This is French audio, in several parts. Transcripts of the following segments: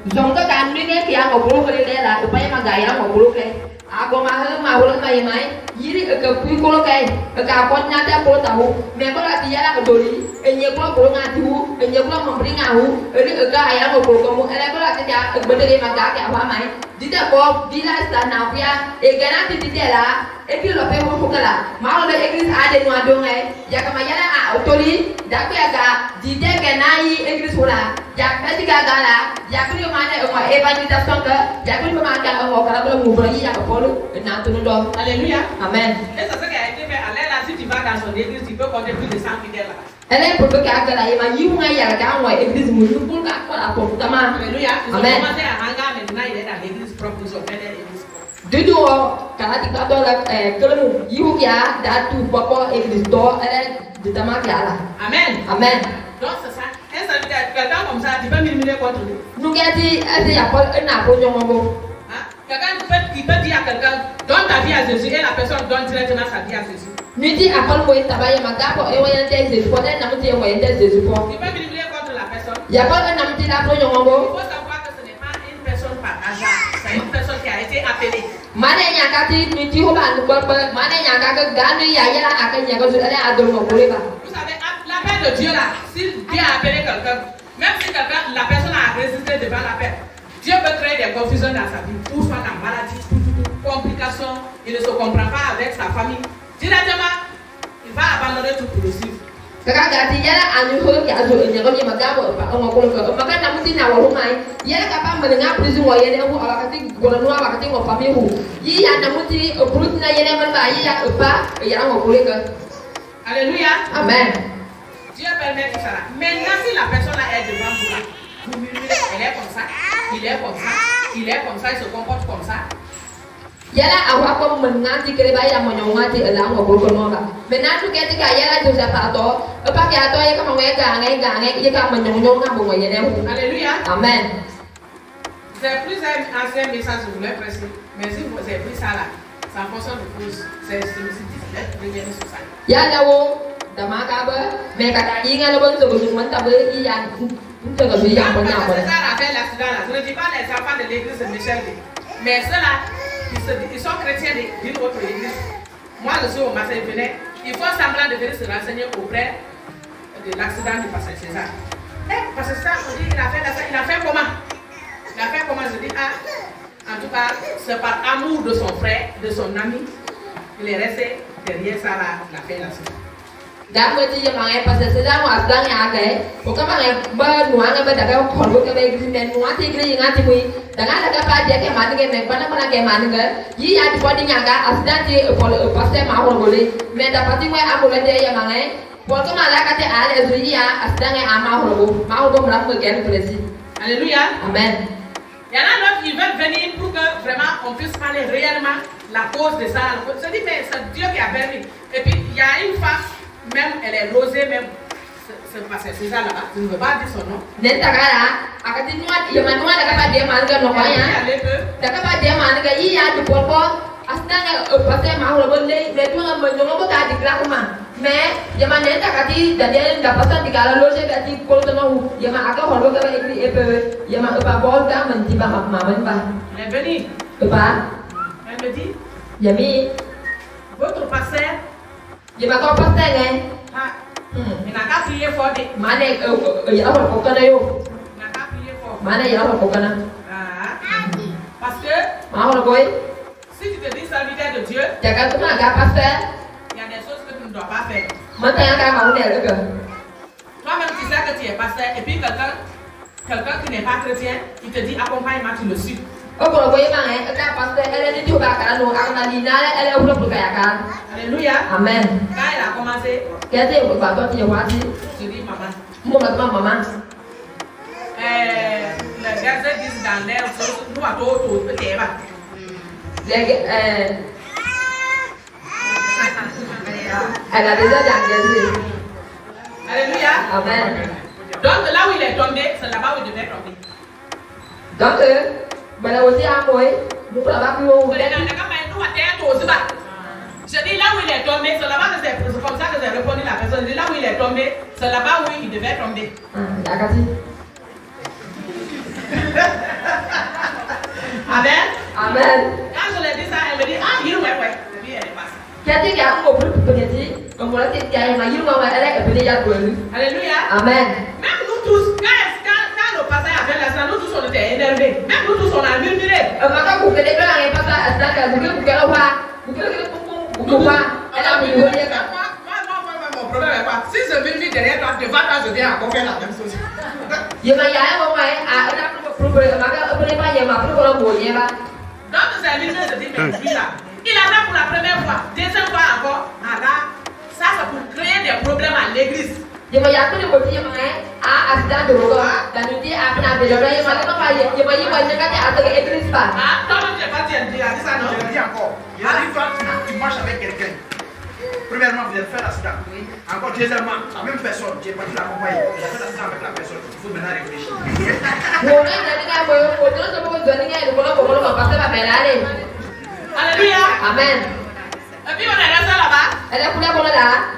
Zonga kan ni ke kia ngobulu ke la upaya magaya ngobulu ke ago mahulu mai yiri ke pui kolo ke pon nyata ko tahu me ko la dia la doli enye ko ngatu enye ko memberi ngahu eri ke ayam ngobulu kamu ele ko la dia bedere maga ke apa mai dita ko dila sana pia gana titela et puis le fait vous kala ma le église a des noix d'ongé ya kama yala a otoli da ko ya ga dite gana yi église wala ya ka diga gala ya ko ma ne o evangelisation que ya ko ma ka o kala ko mu bari ya ko na tunu do alléluia amen et ça c'est qui a été fait à l'air là si tu vas dans son église tu peux compter plus de 100 fidèles là elle est pour que ka la ma yi nga ya ga wa église mu pour ka ko la ko tama alléluia ils ont commencé à hangar maintenant il est dans l'église propre ils ont fait l'église Dudu kalau kita tolak kalau ibu kia datu bapa Kristo ada di tamak ya lah. Amen. Amen. Donc c'est ça. Et ça veut dire quelqu'un comme ça, tu peux murmurer contre lui. Nous qui dit ya pas un apôtre nyongo. Quelqu'un qui peut dire à quelqu'un donne ta vie à Jésus et la personne donne directement sa vie à Jésus. Nous dit apôtre moi tabaya magapo et voyant Jésus pour être namuti voyant Jésus pour. Tu peux murmurer contre la personne. Ya pas un namuti la apôtre nyongo. Il faut savoir que ce n'est pas une personne par hasard, c'est une personne qui a été appelée. Mana yang kati nuti hoba nuba mana yang kata ganu ya ya akan yang kau sudah ada adul boleh ba. Vous savez l'appel de Dieu là, si Dieu a appelé quelqu'un, même si quelqu'un la personne a résisté devant l'appel, Dieu peut créer des confusions dans sa vie, ou soit dans maladie, complications, il ne se comprend pas avec sa famille. Directement, il va abandonner tout pour le suivre. Kakak gati yala anu ho ki azu nya ko ma gabo pa o ko ko maka namuti na wa humai yala kapa mendengar prison wa yele hu awakati gono awakati ngo fami hu yi ya namuti brut na yele man ba yi ya pa ya ngo ko le. Alléluia. Amen. Dieu permet tout ça. Maintenant si la personne là est devant vous murmurez, elle est comme ça, il est comme ça, il est comme ça, il se comporte comme ça. Yala awak ko mengati kereba yang menyongati elang ngo ko no ba. Menatu ketika yala tu sapato, apa ke ato ya kama wega ngai ya kama menyongong ngabo ngo yele hu. Alléluia. Amen. C'est plus un ancien message que je voulais presser, mais si vous avez pris ça là, ça fonctionne de plus, c'est difficile de revenir sur ça. Yala wo damaka ba me kata inga lo bon so ko manta ba yi yang c'est ça rappelle l'accident là. Je ne dis pas les enfants de l'église de Michel, mais ceux-là ils sont chrétiens d'une autre église. Moi je suis au matin, ils font semblant de venir se renseigner auprès de l'accident du pasteur César. Parce que ça, on dit il a fait comment? Il a fait comment? Je dis en tout cas, c'est par amour de son frère, de son ami, il est resté derrière ça là, il a fait l'accident. Đã mới chỉ mà nghe pastor César ngoại đang nhà cái, có các bạn bên ngoại cái bên đại cái còn có cái bên bên ngoại thì cái gì ngay thì mình, đang là cái ba cái mà cái mình bên nó cái mà cái, gì ya thì có đi nhà cái accident thì ở pastor mà hồi rồi, mình đã phát hiện cái ambulance đây mà nghe, còn cái mà là cái à là gì ya accident cái mà hồi rồi mà làm người cái police. Alléluia. Amen. Il y en a d'autres qui veulent venir pour que vraiment on puisse parler réellement la cause de ça. Je dis mais c'est Dieu qui a permis. Et puis il y a une femme. Même elle est rosée, même c'est parce que c'est ça là-bas, je ne veux pas dire son nom. Nentakara, akati nuat, ya manua da kapa dia manga no kaya. Da kapa dia manga yi ya du popo, astanga pate ma ho bolle, le tu ngam nyongo bo ka di krakuma. Mais ya man nentakati da dia da pasan di kala loje ka di kol to no, ya ma aka ho bo ka ekri epe, ya ma pa bol ka man di ba ma man ba. Elle est venue. Papa. Elle me dit. Yami. Votre pasteur. Ya ma ko pastor ngai. Il n'a qu'à prier fort. Mana ya ho ko kana yo. Il n'a qu'à prier fort. Mana ya ho ko kana. Parce que Ma ho boy. Si tu te dis serviteur de Dieu, Jangan tu nak agak pastor. Il y a des choses que tu ne dois pas faire. Mana yang agak mau dia ke? Toi-même tu sais que tu es pasteur et puis quelqu'un qui n'est pas chrétien, il te dit accompagne-moi, tu le suis. Oh kalau boleh bang, agak pastor, elle ni tu bakal nu, aku nanti nala, elle udah berkayakan. Alléluia. Amen. Quand elle a commencé, Kita tu bakal tu wasi. je dis maman. Mau maman. Les gars disent dans l'air, nous à tout peut-être. Elle a déjà engagé. Alléluia. Amen. Donc là où il est tombé, c'est là-bas où il devait tomber. Donc, bala aussi à moi, nous pour la plus Je dis là où il est tombé, c'est là-bas que c'est comme ça que j'ai répondu la personne. Je dis là où il est tombé, c'est là-bas où il devait tomber. D'accord. Amen. Quand je lui dis ça, elle me dit, ah, il ouais. Je dis, elle est passée. Jadi dia aku boleh berjadi, kemudian dia yang lagi rumah ada berjaya dulu. Alléluia. Amen. Même nous tous, quand le pasteur a fait la salle, nous tous on était énervés. Même nous tous on a murmuré. Maka bukan dia bilang yang pasal asal bukan apa, bukan. Elle a mis le lien. Mon problème est pas. Si je murmure derrière toi, devant toi, je viens encore faire la même chose. Dia maya mau main, ada problem maka boleh main yang apa kalau boleh ba. Donc c'est lui je dis mais lui là. Il a là pour la première fois, deuxième fois encore, ça c'est pour créer des problèmes à l'église. Dia maya aku dia boleh main, asal dulu dan nanti apa nak belajar yang mana apa dia maya banyak kan atau ke église pas. Toi même tu n'as pas dit ça non? Je le dis encore. Il arrive quand tu marches avec quelqu'un. Premièrement, vous allez faire l'accident. Encore deuxièmement, la même personne, tu n'es pas dû l'accompagner. Il a fait l'accident avec la personne. Il faut maintenant réfléchir. Alléluia. Amen. Et puis on est resté là-bas. Elle est pour là.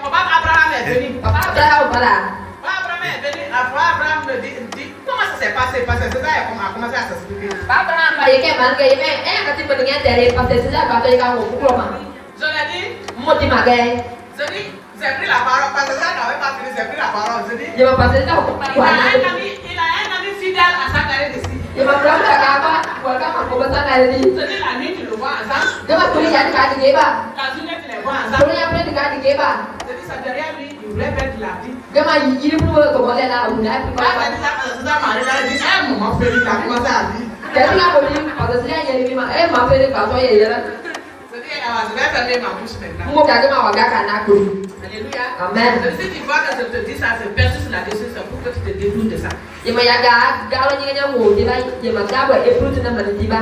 Papa Abraham est venu. Papa Abraham voilà. Papa Abraham est venu. Abraham me dit comment ça s'est passé parce que c'est ça a commencé à s'expliquer. Papa Abraham il y a quelqu'un qui est quand tu peux rien derrière parce que c'est ça quand tu es quand on coupe là. Je l'ai dit. Moi tu m'as gagné. Je dis j'ai pris la parole parce que ça n'avait pas fini, j'ai pris la parole. Je dis Je vais passer ça au il a un ami fidèle à sa carrière d'ici. Je vais prendre la capa pour quand on commence à aller dire. Je dis la nuit tu le vois ensemble. Je vais couler à la geba. La journée tu les vois ensemble. Couler après de geba. Je dis ça derrière lui, il voulait faire de la vie. Je vais il pour comment là on a Quand elle dit ça, Marie a dit un moment félix, il a commencé à dire. Jadi lah boleh pada saya yang ini mah maaf ini kalau saya ya. Je dis je vais fermer ma bouche maintenant. Mau kagak mau agak kan aku. Alléluia. Amen. Si tu vois que je te dis ça, c'est persiste là-dessus, c'est pour que tu te débrouilles de ça. Ya maya ga kalau nyingnya mau dia ya maka buat itu tu nama tiba.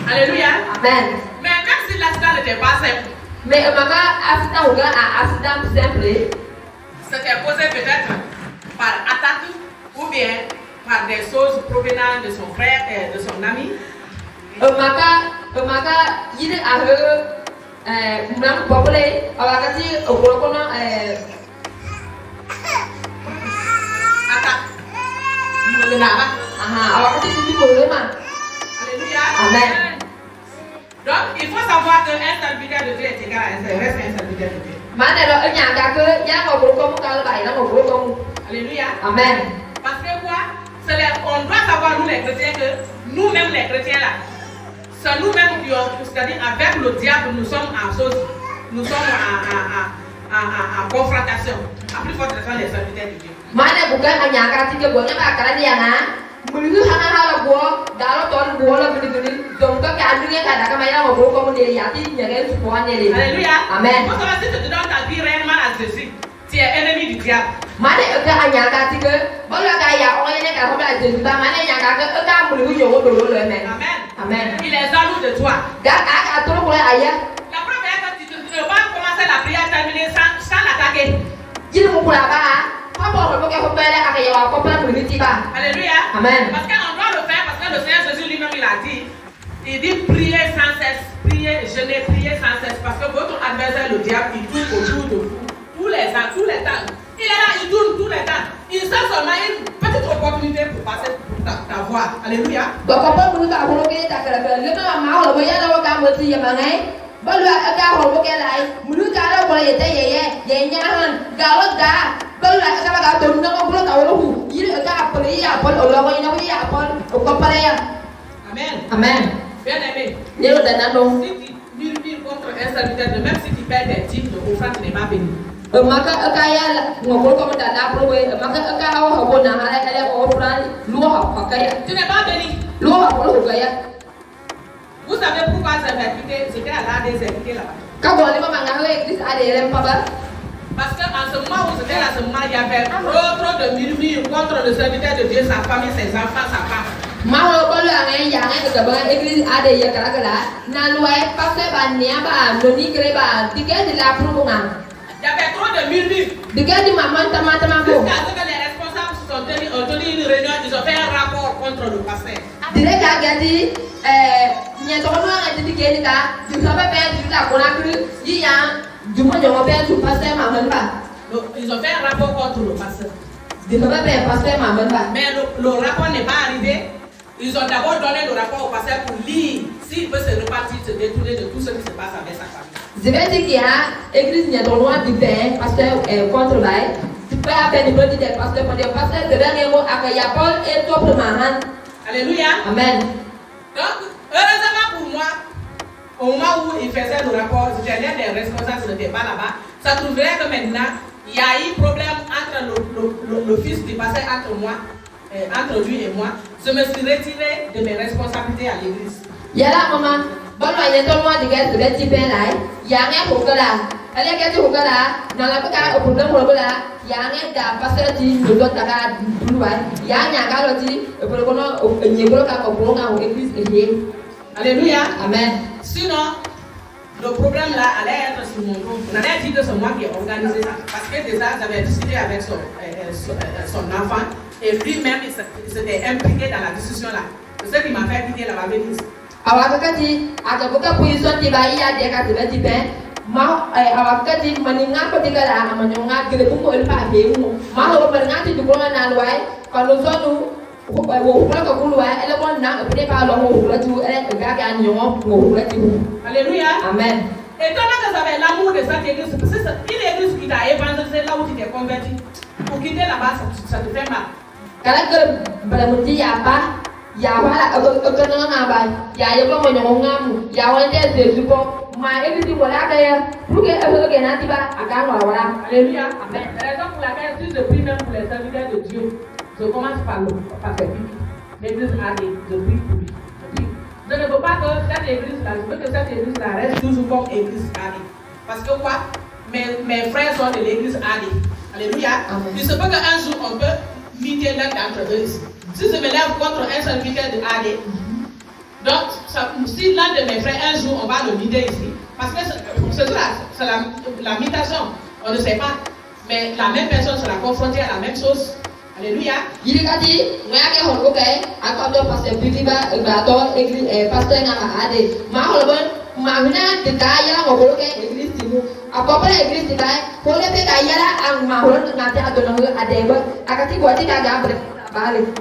Alléluia. Amen. Mais même si l'accident n'était pas simple, Mais maka accident juga accident simple. c'était causé peut-être par attaque ou bien par des choses provenant de son frère et de son ami. Maka ini menang boleh awak kasi okolokono Attaque. Mengenapa? Awak kasi sini boleh mah. Alléluia. Amen. Donc, il faut savoir qu'un serviteur de Dieu est égal à un serviteur de Dieu. Mana lo nhà cả cứ nhà ngồi kalau baik lah ngồi. Alléluia. Amen. Parce que quoi? On doit savoir, nous les chrétiens, que nous-mêmes les chrétiens là, c'est nous-mêmes qui ont, c'est-à-dire avec le diable, nous sommes en chose, nous sommes en confrontation. À plus forte raison, les serviteurs de Dieu. Mana bukan hanya kasi ke buatnya pak karena dia na. Mulu hana buah, dalam tahun buah lah beli. Donc que adunya kada kamera ngobrol kamu dia yati jangan sepuan dia. Alléluia. Amen. Vous savez, si tu te donnes ta vie réellement à Jésus, tu es ennemi du diable. Mana ke hanya kasi ke, boleh kaya orang ini kalau dah jadi mana yang kagak ke mulu jauh dulu le men. Amen. Amen. Il est jaloux de toi. Gak atur boleh ayah. La preuve est que tu ne peux pas commencer la prière terminer sans l'attaquer. Jadi mau pulang apa? Apa orang pakai hotel akan yang apa pun boleh tiba. Alléluia. Amen. Parce qu'on doit le faire parce que le Seigneur Jésus lui-même il a dit, il dit priez sans cesse, priez, jeûnez, priez sans cesse parce que votre adversaire le diable il tourne autour de vous tous les temps. Il est là, il tourne tous les temps. Il sait seulement une petite opportunité pour passer ta voie. Alléluia. Donc apa pun tak boleh kita kerja. Lepas mau lah bayar lawan kamu tu yang mana? Balu agak hormat kelai. Mulu kalau boleh ya nyahan. Kalau dah balu agak agak turun nak boleh tahu lu. Ini agak apa ni? Apa orang ini apa ni? Apa? Apa ya? Amen. Amen. Bien aimé. Dia udah nandong. Si tu murmures contre un serviteur, même si tu perds des dîmes, le offrande tu n'es pas béni. Maka kaya ngobrol kamu tak ada perlu. Maka kaya awak habo nak ada orang luar pakai. Tu n'es pas béni. Luar perlu kaya. Vous savez pourquoi j'étais à l'art des invités là-bas? Kau boleh memang ngahwe di ada yang apa? Parce qu'en ce moment où j'étais là, ce moment, il y avait trop de murmures contre le serviteur de Dieu, sa famille, ses enfants, sa femme. Mau boleh yang kita bahas Inggris ada ya kalau naluai pasal banyak noni kereba tiga di lapar bunga. Il y avait trop de murmures. Tiga di maman teman-teman bu. Jusqu'à ce que les responsables ont tenu une réunion, ils ont fait un rapport contre le pasteur. Dire jadi nyatanya orang jadi tiga ni tak, juga apa yang kita kurang tu, yang cuma jangan apa yang tu pasal maman pak. Ils ont fait un rapport contre le pasteur. Juga apa yang pasal maman pak. Mais le rapport n'est pas arrivé Ils ont d'abord donné le rapport au pasteur pour lire s'il peut se repartir, se détourner de tout ce qui se passe avec sa famille. Je vais dire qu'il y a l'église n'y a pas loin du père, pasteur contre l'aide. Tu peux appeler le des pasteurs pour dire pasteur de dernier mot avec Paul et toi pour ma. Alléluia. Amen. Donc, heureusement pour moi, au moment où il faisait le rapport, je n'ai des responsables de débat là-bas, ça trouverait que maintenant, il y a eu problème entre le fils du pasteur, entre lui et moi. Je me suis retiré de mes responsabilités à l'église. Il y a là, maman, bon, il y a tout le monde qui est de petit pain là. Il y a rien pour que là. Elle est qu'elle est pour que là. Dans la place, au problème pour que là. Il y a rien de pasteur qui nous donne ta plus loin. Il y a rien à dire. Pour le moment, il y a un église et Alléluia. Amen. Sinon, le problème là allait être sur mon dos. On allait dire que c'est moi qui ai organisé ça. Parce que déjà, j'avais discuté avec son enfant. Et lui-même, il s'était impliqué dans la discussion là. C'est ce qui m'a fait quitter la Babylise. Alors, quand position qui va y aller à des petits pains, alors quand il m'a dit que tu as un manioc, que le coup est pas bien. Moi, je du coup, on a loi. Quand nous sommes au plan de couloir, elle a peut pas l'homme elle est gagné. Alléluia. Amen. Et toi, tu avais l'amour de cette église. C'est une église qui t'a évangélisé là où tu t'es converti. Pour quitter là-bas, ça te fait mal. Quand il y a pas, il y a pas il y a il y a un des supports. Ma église voilà d'ailleurs. Pour que elle n'a pas à voilà. Alléluia. Amen. La raison pour laquelle si je prie même pour les serviteurs de Dieu, je commence par cette Bible. L'église a des je prie pour lui. Je ne veux pas que cette église-là, je veux que cette église-là reste toujours comme église AD. Parce que quoi? Mes frères sont de l'église AD. Alléluia. Amen. Il se peut qu'un jour on peut miter l'un d'entre eux. Si je me lève contre un serviteur de AD, donc si l'un de mes frères un jour on va le miter ici, parce que c'est la mitation, on ne sait pas, mais la même personne sera confrontée à la même chose. Alléluia. Il a dit, moi j'ai honte ok, à quoi doit passer plus vite à église pasteur à AD. Ma de Gaïa, on bloque l'église de nous. À propos de l'église de Gaïa, pour les Gaïa, à ma ronde, à Deba, à Katiwati Gaga,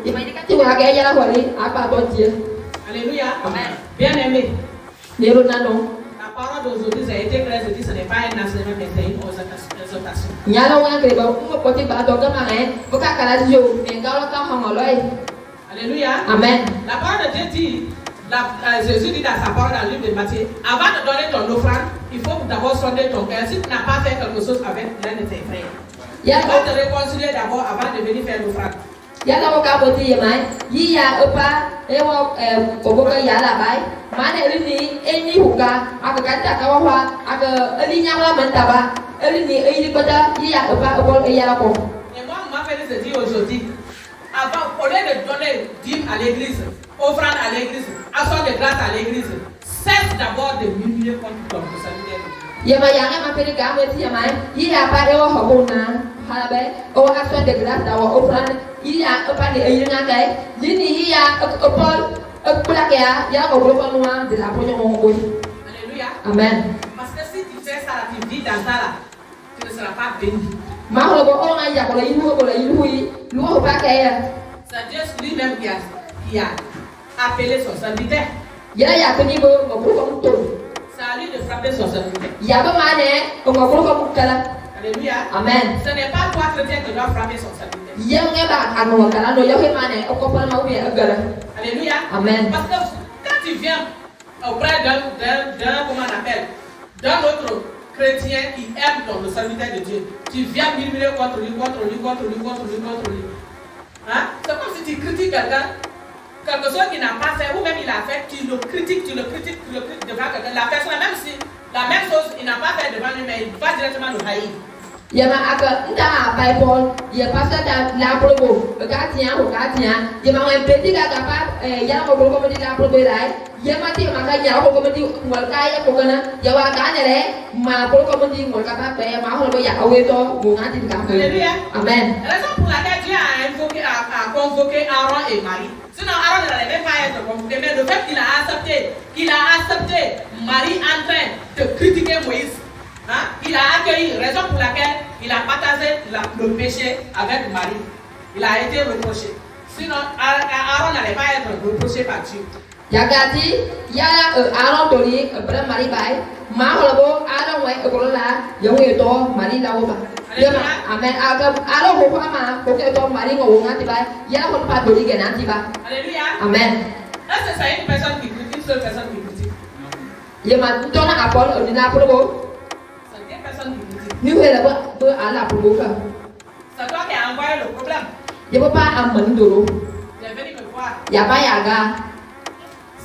il m'a dit que tu vas gagner la volée à part bon Dieu. Alléluia. Amen. Bien aimé. Les Ronaldo. La parole d'aujourd'hui a été claire, je dis ce n'est pas un enseignement, mais c'est une exhortation. Il y a un qui Alléluia. Amen. La parole de Dieu dit, Jésus dit dans sa parole dans le livre de Matthieu, avant de donner ton offrande, il faut d'abord sonder ton cœur. Si tu n'as pas fait quelque chose avec l'un de tes frères, il faut te réconcilier d'abord avant de venir faire l'offrande. Yala waka boti yemai yi ya opa ewo koboka yala bai mana elini eni huka akakata kawawa aka elinya la mentaba elini eyi kota yi ya opa obol eyala ko. Et moi on m'appelle de dire aujourd'hui avant au lieu de donner dîme à l'église, offrande à l'église, action de grâce à l'église, cesse d'abord de murmurer contre ton serviteur. Yema yanga m'appelle gameti yemai yi ya pa ewo hobona halabe o action de grâce d'avoir offrande. Il y a pas de ayunangai, il y a Paul, Pulakea, il y a au groupe noir de la première mongolie. Alléluia. Amen. Parce que si tu fais ça, tu vis dans ça là, tu ne seras pas béni. Maholobo, on a ya pour la iloui, l'eau pas qu'elle. C'est Dieu lui-même qui a appelé son serviteur. Il y a connu au groupe comme c'est à lui de frapper son serviteur. Il y a pas mal, au groupe comme Kala. Alléluia. Amen. Ce n'est pas toi chrétien qui doit frapper son serviteur. Alléluia. Amen. Parce que quand tu viens auprès d'un autre chrétien qui aime ton serviteur de Dieu, tu viens murmurer contre lui. Hein? C'est comme si tu critiques quelqu'un, quelque chose qu'il n'a pas fait, ou même il a fait, tu le critiques devant quelqu'un. La personne, même si la même chose, il n'a pas fait devant lui, mais il va directement le haïr. Yama aka nda Bible ya pastor da la probo gardien yama un petit gars capable ya ko ko di la probo lai yama ti ma ga ya ko di ngol ka ya ko kana ya wa ga ne le ma ko di ngol capable be ma ho ya awe to mo nga ti ka. Alléluia. Amen. Raison pour laquelle Dieu a convoqué Aaron et Marie. Sinon Aaron n'allait même pas être convoqué, mais le fait qu'il a accepté Marie en train de critiquer Moïse. Hein? Il a accueilli, raison pour laquelle il a partagé le péché avec Marie. Il a été reproché. Sinon, Aaron n'allait pas être reproché reproché par Dieu. Yagati, yala Aaron Doli, Bram Maribai, Maholabo, Aaron Way, Okola, Yoto, Marina Oba. Amen. Aaron Hopama, Hoketo, Marino, Natiba, Yahoo Padori, Natiba. Alléluia. Amen. Est-ce que c'est une personne qui critique, une seule personne qui critique? Yama, Tona Apple, Odina Probo. C'est une personne qui critique. Nous, elle a à la Probo. C'est toi qui as envoyé le problème. Il n'y a pas un mandolo. Tu es venu me voir. Yabayaga.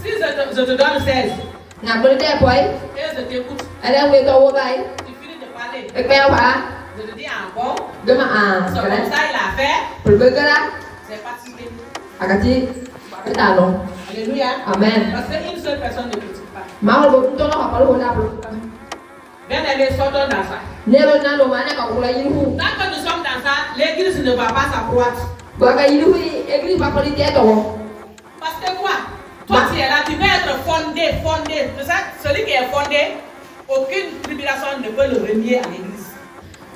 Si je te donne 16 N'a pas de poids. et je t'écoute, Elle a oublié ton bail. tu finis de parler. Et puis, Je te dis encore, demain, c'est comme ça il a fait, pour le gars, c'est fatigué. Agati, c'est un nom. Alléluia. Amen. Parce qu'une seule personne ne critique pas. Maho, tu n'as pas le rôle. Bien aimé, sortons dans ça. Nero Nano Mana, on l'a eu. Tant que nous sommes dans ça, l'église ne va pas s'accroître. Bagaïlou, église va pas le dire. Parce que quoi? Toi tu es là, tu veux être fondé. C'est ça, celui qui est fondé, aucune tribulation ne peut le renier à l'église.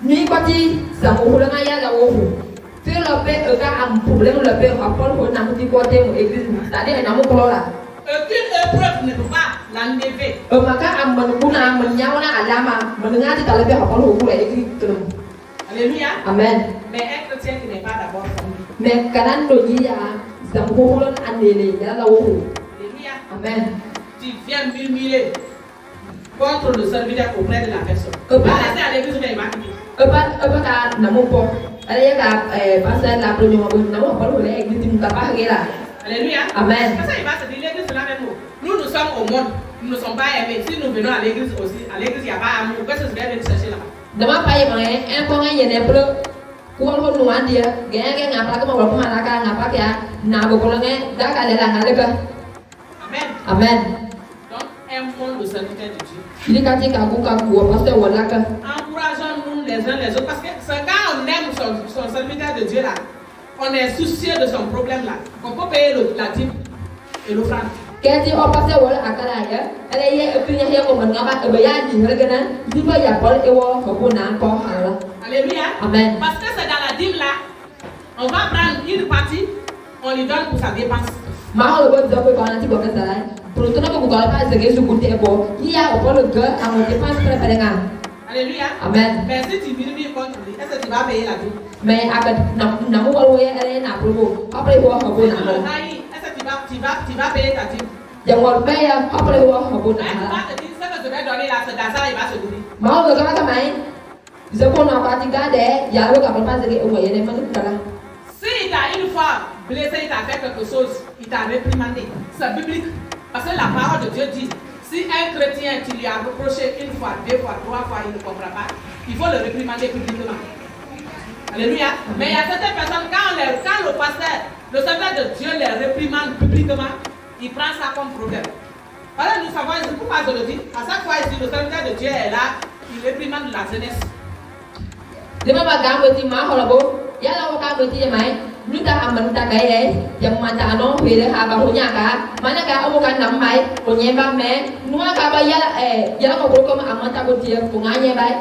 Ni parti, ça me roule à la ouvre. Fais le paix, un problème, le paix, rapport au nom du côté de l'église, c'est-à-dire un amour là. Aucune épreuve ne peut pas l'enlever. Maka Amanuna, Maniana, Alama, Manati, Talabé, rapport au bout à l'église. Alléluia. Amen. Mais un chrétien qui n'est pas d'abord fondé. Mais Kanando Dia, Zamboulon Andele, Yala Ohu. Alléluia. Amen. Tu viens murmurer contre le serviteur auprès de la personne. Va rester à l'église, mais il va quitter. Epaka Namopo, Aleka, Passer la première, Namo, l'église, tu n'as pas là. Alléluia. Amen. C'est ça, il va se dire l'église, c'est la même mot. Nous sommes au monde, nous ne sommes pas aimés. Si nous venons à l'église aussi, à l'église, il n'y a pas amour. Qu'est-ce que je vais venir chercher là-bas? Dama paye un point, il y a des bleus. Kuan ko nuan dia, gaya ngapa ko mau mana ka ngapa ya, na go kolonge, da ka lela ngalega. Amen. Amen. Donc, aimons le serviteur de Dieu. Ili kati ka ku pasteur wala ka. Encourageons-nous les uns les autres parce que c'est quand on aime son serviteur de Dieu là, on est soucieux de son problème là. On peut payer la dîme et l'offrande. Kati o pasteur wala akala ya, ele ye epinya ye ko man ngaba e baya ni ngana, di ba ya pol e wo ko na ko hala. Alléluia. Amen. Parce que c'est dans la dîme là, on va prendre une partie, on lui donne pour sa dépense. Ma o bo do ko na ti bo ka sala. Pour tout na ko ko pa se ke su kunte ko, iya o pol ga a mo dépense préféré nga. Alléluia. Amen. Mais si tu murmures contre lui, est-ce que tu vas payer la dîme? Mais aka na mo wala ye ele na pro. Après ho ko na mo. Est-ce que tu vas payer ta dîme? Jangan bayar apa yang wah kabun Tu vas te dire, ce que je vais donner là, c'est dans ça, il va se donner. Mau ke kata main? Zaman apa tiga deh, ya lo kapal pas lagi umur ini mana kala. Si il t'a une fois blessé, il t'a fait quelque chose, il t'a réprimandé. C'est biblique. Parce que la parole de Dieu dit, si un chrétien, tu lui as reproché une fois, deux fois, trois fois, il ne comprend pas, il faut le réprimander publiquement. Alléluia. Mais il y a certaines personnes, quand le pasteur, le serviteur de Dieu les réprimande publiquement, il prend ça comme problème. Voilà, nous savons, c'est pourquoi je le dis, à chaque fois ici, le serviteur de Dieu est là, il réprimande la jeunesse. Lima bagang berarti mah kalau bo, ya lawa ka berarti ya mai. Nuta aman ta kai yang mata ano hele ha ba punya ka. Mana ka omo kan nam mai, punya ba me. Nua ka ba ya ko ko ma aman ta berarti ya punganya bai.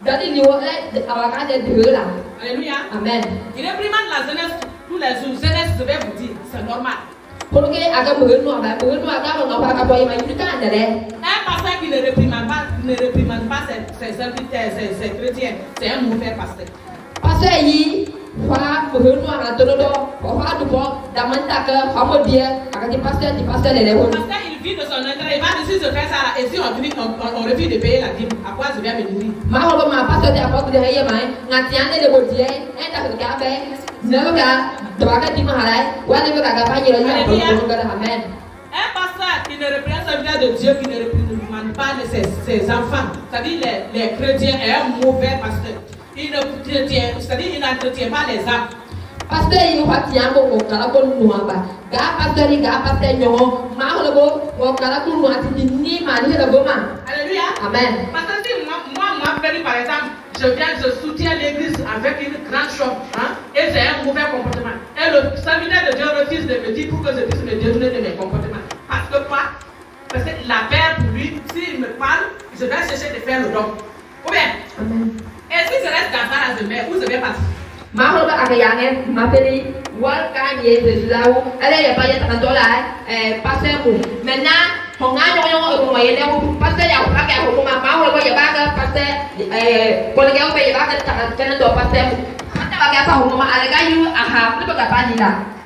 Jadi liwa awak ada dua lah. Alléluia. Amen. Il réprimande la jeunesse tous les jours. Jeunesse, je vais vous dire, c'est normal. Kalau ke agak bernuah agak mengapa ka boy mai nuta ada deh. Un pasteur qui ne réprimande pas ses serviteurs, ses chrétiens, c'est un mauvais pasteur. Pasal yi, fa bernuah atau dodo, fa tu bo, daman tak ke, kamu dia akan di pasal lele. Parce qu'il vit de son intérêt, il va décider de faire ça là, et si on refuse de payer la dîme, à quoi je viens me nourrir? Mahal ko ma pasal dia apa dia ya mai, ngatian dia bo dia, tak ke apa, naga doakan di mahalai, wali ko kagak panggil lagi amen. Un pasteur qui ne représente la vie de Dieu, qui ne représente pas ses enfants, c'est-à-dire les chrétiens, est un mauvais pasteur. Il n'entretient pas les âmes. Pastor yi hati yang ko kala ko nuwa ba. Ga pastor nyongo, mahal ko kala ko nuwa ti ni mani la goma. Alléluia. Amen. Parce que si moi, par exemple, je soutiens l'église avec une grande chose, hein, et j'ai un mauvais comportement. Et le serviteur de Dieu refuse de me dire pour que je puisse me détourner de mes comportements. Parce que quoi? Parce que la paix pour lui, s'il me parle, je vais chercher de faire le don. Ou bien, Amen. et si je reste dans ça, là, où je vais passer? Mahol ba akayangin mapeli wal kan ye bezulau ale ya pa ya tantola passer mu maintenant honga yo ko maye le passer ya ka ka ko ma mahol ba ya ba ka passer ko le ga ba ya ba ka tan do passer mu mata ba ka pa ho ma ale ga yu aha le ba ka pa ni la